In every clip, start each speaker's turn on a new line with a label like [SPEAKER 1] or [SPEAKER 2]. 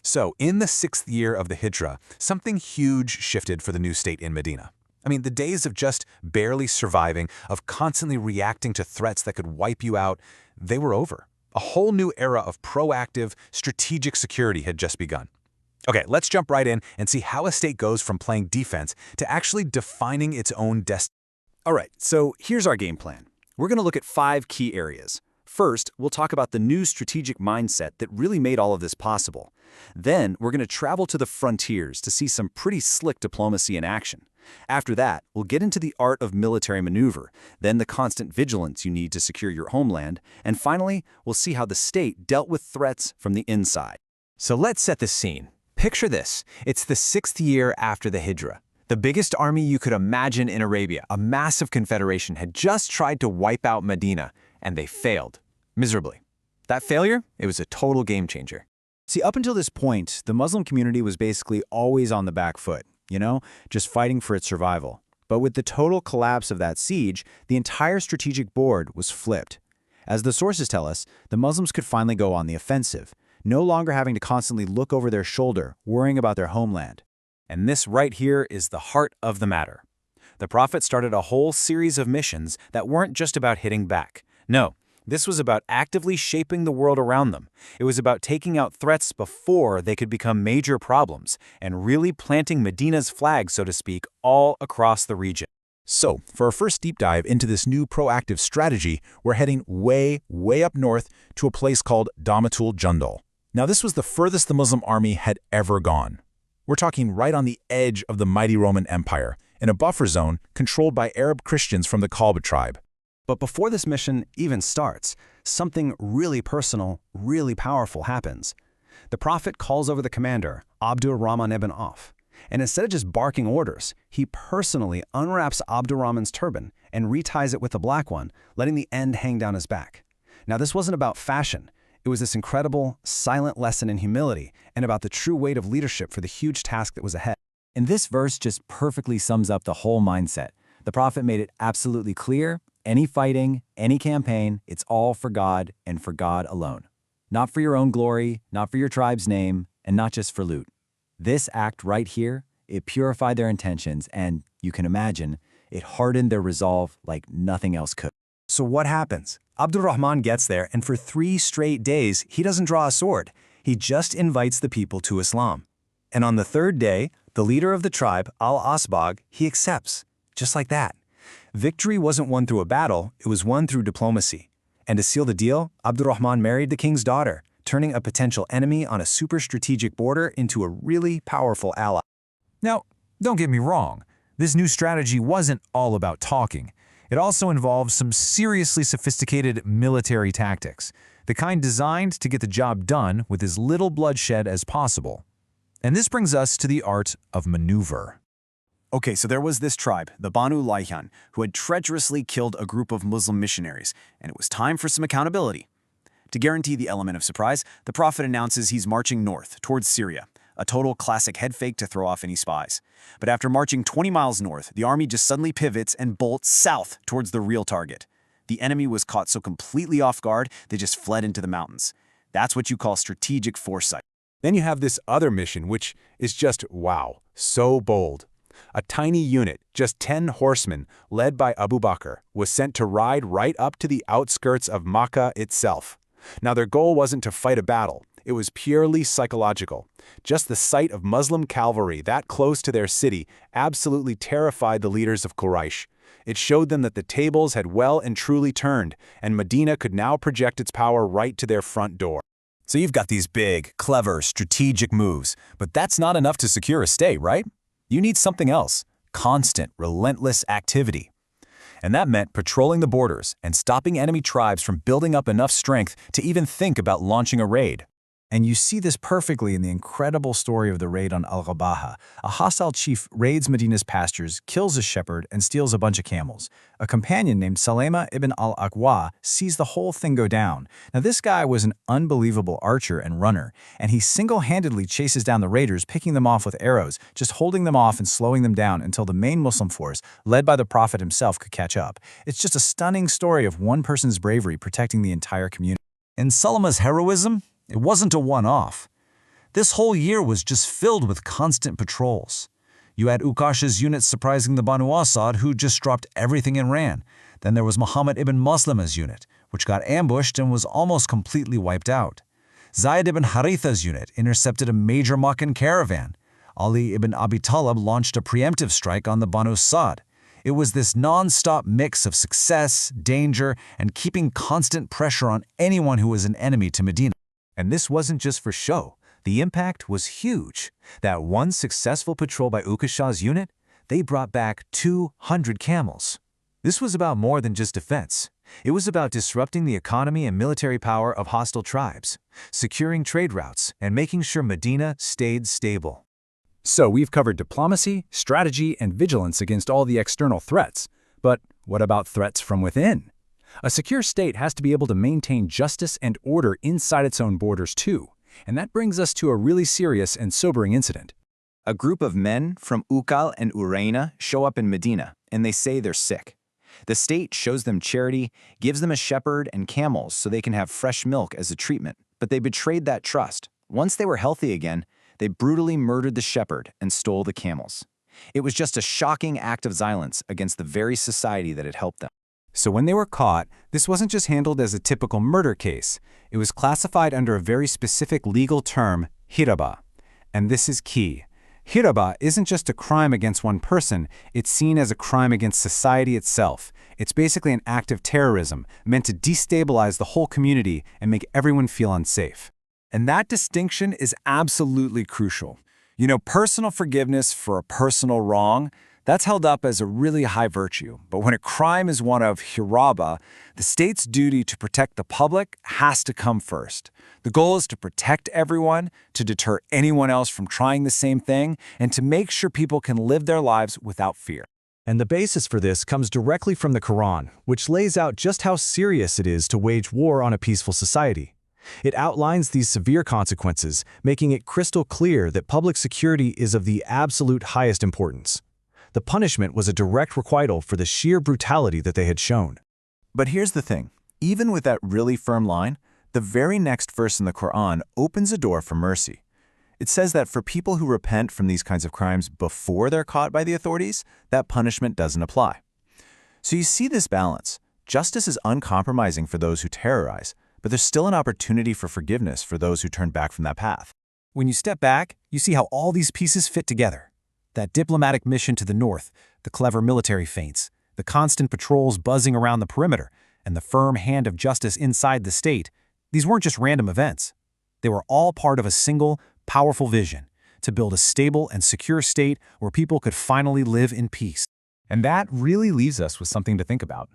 [SPEAKER 1] So, in the 6th year of the Hijra, something huge shifted for the new state in Medina. I mean, the days of just barely surviving, of constantly reacting to threats that could wipe you out, they were over. A whole new era of proactive, strategic security had just begun. Okay, let's jump right in and see how a state goes from playing defense to actually defining its own destiny.
[SPEAKER 2] All right, so here's our game plan. We're going to look at 5 key areas. First, we'll talk about the new strategic mindset that really made all of this possible. Then, we're going to travel to the frontiers to see some pretty slick diplomacy in action. After that, we'll get into the art of military maneuver, then the constant vigilance you need to secure your homeland, and finally, we'll see how the state dealt with threats from the inside.
[SPEAKER 3] So let's set the scene. Picture this. It's the 6th year after the Hijra. The biggest army you could imagine in Arabia, a massive confederation, had just tried to wipe out Medina, and they failed. Miserably. That failure? It was a total game changer.
[SPEAKER 4] See, up until this point, the Muslim community was basically always on the back foot, just fighting for its survival. But with the total collapse of that siege, the entire strategic board was flipped. As the sources tell us, the Muslims could finally go on the offensive, no longer having to constantly look over their shoulder, worrying about their homeland.
[SPEAKER 1] And this right here is the heart of the matter. The Prophet started a whole series of missions that weren't just about hitting back. No, this was about actively shaping the world around them. It was about taking out threats before they could become major problems and really planting Medina's flag, so to speak, all across the region.
[SPEAKER 5] So, for our first deep dive into this new proactive strategy, we're heading way up north to a place called Daumatul-Jandal. Now, this was the furthest the Muslim army had ever gone. We're talking right on the edge of the mighty Roman Empire, in a buffer zone controlled by Arab Christians from the Al-Ghaabah tribe.
[SPEAKER 2] But before this mission even starts, something really personal, really powerful happens. The Prophet calls over the commander, Abdur-Rahmaan ibn Auf, and instead of just barking orders, he personally unwraps Abdur-Rahman's turban and reties it with a black one, letting the end hang down his back. Now, this wasn't about fashion. It was this incredible, silent lesson in humility and about the true weight of leadership for the huge task that was ahead.
[SPEAKER 3] And this verse just perfectly sums up the whole mindset. The Prophet made it absolutely clear, any fighting, any campaign, it's all for God and for God alone. Not for your own glory, not for your tribe's name, and not just for loot. This act right here, it purified their intentions and, you can imagine, it hardened their resolve like nothing else could.
[SPEAKER 2] So what happens? Abdur-Rahmaan gets there, and for 3 straight days, he doesn't draw a sword. He just invites the people to Islam. And on the 3rd day, the leader of the tribe, Al-Asbagh, he accepts. Just like that. Victory wasn't won through a battle, it was won through diplomacy. And to seal the deal, Abdur-Rahmaan married the king's daughter, turning a potential enemy on a super strategic border into a really powerful ally.
[SPEAKER 6] Now, don't get me wrong. This new strategy wasn't all about talking. It also involves some seriously sophisticated military tactics, the kind designed to get the job done with as little bloodshed as possible. And this brings us to the art of maneuver.
[SPEAKER 2] Okay, so there was this tribe, the Banu Laihyaan, who had treacherously killed a group of Muslim missionaries, and it was time for some accountability. To guarantee the element of surprise, the Prophet announces he's marching north, towards Syria, a total classic head fake to throw off any spies. But after marching 20 miles north, the army just suddenly pivots and bolts south towards the real target. The enemy was caught so completely off guard, they just fled into the mountains. That's what you call strategic foresight.
[SPEAKER 1] Then you have this other mission, which is just, wow, so bold. A tiny unit, just 10 horsemen, led by Abu Bakr, was sent to ride right up to the outskirts of Makkah itself. Now, their goal wasn't to fight a battle. It was purely psychological. Just the sight of Muslim cavalry that close to their city absolutely terrified the leaders of Quraysh. It showed them that the tables had well and truly turned, and Medina could now project its power right to their front door.
[SPEAKER 3] So you've got these big, clever, strategic moves, but that's not enough to secure a state, right? You need something else, constant, relentless activity. And that meant patrolling the borders and stopping enemy tribes from building up enough strength to even think about launching a raid.
[SPEAKER 4] And you see this perfectly in the incredible story of the raid on Al-Ghaabah. A hostile chief raids Medina's pastures, kills a shepherd, and steals a bunch of camels. A companion named Salama ibn al-Aqwa sees the whole thing go down. Now, this guy was an unbelievable archer and runner, and he single-handedly chases down the raiders, picking them off with arrows, just holding them off and slowing them down until the main Muslim force, led by the Prophet himself, could catch up. It's just a stunning story of one person's bravery protecting the entire community.
[SPEAKER 6] And Salama's heroism? It wasn't a one-off. This whole year was just filled with constant patrols. You had Ukash's unit surprising the Banu Asad, who just dropped everything and ran. Then there was Muhammad ibn Maslama's unit, which got ambushed and was almost completely wiped out. Zayd ibn Haritha's unit intercepted a major Meccan caravan. Ali ibn Abi Talib launched a preemptive strike on the Banu Sa'd. It was this non-stop mix of success, danger, and keeping constant pressure on anyone who was an enemy to Medina.
[SPEAKER 1] And this wasn't just for show. The impact was huge. That one successful patrol by Ukash's unit, they brought back 200 camels. This was about more than just defense. It was about disrupting the economy and military power of hostile tribes, securing trade routes, and making sure Medina stayed stable. So we've covered diplomacy, strategy, and vigilance against all the external threats. But what about threats from within? A secure state has to be able to maintain justice and order inside its own borders too. And that brings us to a really serious and sobering incident.
[SPEAKER 2] A group of men from Ukal and Uraina show up in Medina, and they say they're sick. The state shows them charity, gives them a shepherd and camels so they can have fresh milk as a treatment, but they betrayed that trust. Once they were healthy again, they brutally murdered the shepherd and stole the camels. It was just a shocking act of violence against the very society that had helped them.
[SPEAKER 1] So when they were caught, this wasn't just handled as a typical murder case. It was classified under a very specific legal term, hiraba. And this is key. Hiraba isn't just a crime against one person, it's seen as a crime against society itself. It's basically an act of terrorism meant to destabilize the whole community and make everyone feel unsafe. And that distinction is absolutely crucial. You know, personal forgiveness for a personal wrong, that's held up as a really high virtue. But when a crime is one of hiraba, the state's duty to protect the public has to come first. The goal is to protect everyone, to deter anyone else from trying the same thing, and to make sure people can live their lives without fear.
[SPEAKER 4] And the basis for this comes directly from the Quran, which lays out just how serious it is to wage war on a peaceful society. It outlines these severe consequences, making it crystal clear that public security is of the absolute highest importance. The punishment was a direct requital for the sheer brutality that they had shown.
[SPEAKER 1] But here's the thing. Even with that really firm line, the very next verse in the Quran opens a door for mercy. It says that for people who repent from these kinds of crimes before they're caught by the authorities, that punishment doesn't apply. So you see this balance. Justice is uncompromising for those who terrorize, but there's still an opportunity for forgiveness for those who turn back from that path. When you step back, you see how all these pieces fit together. That diplomatic mission to the north, the clever military feints, the constant patrols buzzing around the perimeter, and the firm hand of justice inside the state, these weren't just random events. They were all part of a single, powerful vision to build a stable and secure state where people could finally live in peace. And that really leaves us with something to think about.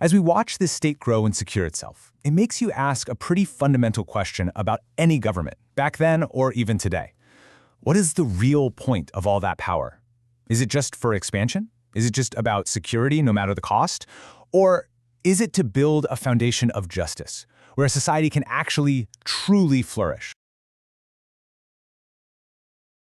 [SPEAKER 1] As we watch this state grow and secure itself, it makes you ask a pretty fundamental question about any government, back then or even today. What is the real point of all that power? Is it just for expansion? Is it just about security no matter the cost? Or is it to build a foundation of justice, where a society can actually truly flourish?